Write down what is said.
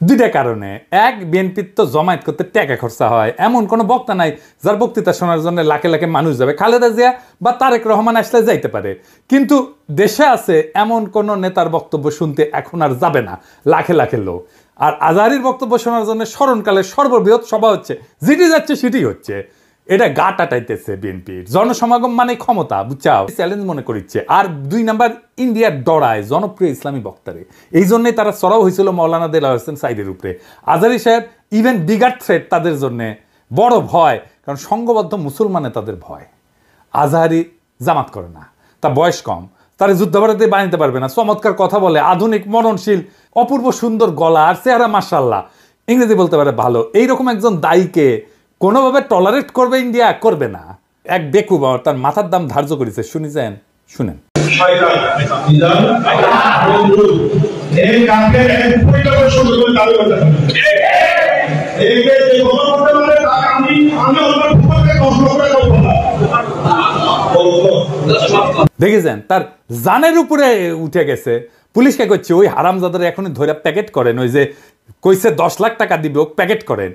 দুইটা কারণে। এক, বিএনপির তো জমায়েত করতে টাকা খরচা হয়, এমন কোনো বক্তা নাই যার বক্তৃতা শোনার জন্য লাখে লাখে মানুষ যাবে। খালেদা জিয়া বা তারেক রহমান আসলে যাইতে পারে, কিন্তু দেশে আছে এমন কোন নেতার বক্তব্য শুনতে এখন আর যাবে না লাখে লাখে লোক। আর আজহারীর বক্তব্য শোনার জন্য স্মরণকালের সর্ববৃহৎ সভা হচ্ছে, যেটি যাচ্ছে সেটি হচ্ছে। এটা গা টাটাইতেছে বিএনপির। জনসমাগম মানে ক্ষমতা, বুঝাও, চ্যালেঞ্জ মনে করিচ্ছে। আর দুই নাম্বার, ইন্ডিয়ার ডরায় জনপ্রিয় ইসলামী বক্তারে, এই জন্যই তারা চড়াও হয়েছিল মৌলানা দেলাওয়ার হোসেন সাইদের উপরে। আজহারী সাহেব ইভেন বিগার থ্রেট তাদের জন্য বড় ভয়, কারণ সংঘবদ্ধ মুসলমানে তাদের ভয়। আজহারী জামাত করে না, তার বয়স কম, তারা যুদ্ধাপরাধী বানাইতে পারবে না, চমৎকার কথা বলে, আধুনিক, মননশীল, অপূর্ব সুন্দর গলা আর চেহারা, মাশাআল্লাহ, ইংরেজি বলতে পারে ভালো। এইরকম একজন দায়ীকে কোনোভাবে টলারেট করবে ইন্ডিয়া? করবে না। এক বেকুব তার মাথার দাম ধার্য করেছে, শুনেছেন? শুনেন। দেখেছেন, তার জানের উপরে উঠে গেছে। পুলিশকে করছে ওই হারামজাদার এখনই ধরে প্যাকেট করেন, ওই যে কইছে 10 লাখ টাকা দিবে, ও প্যাকেট করেন।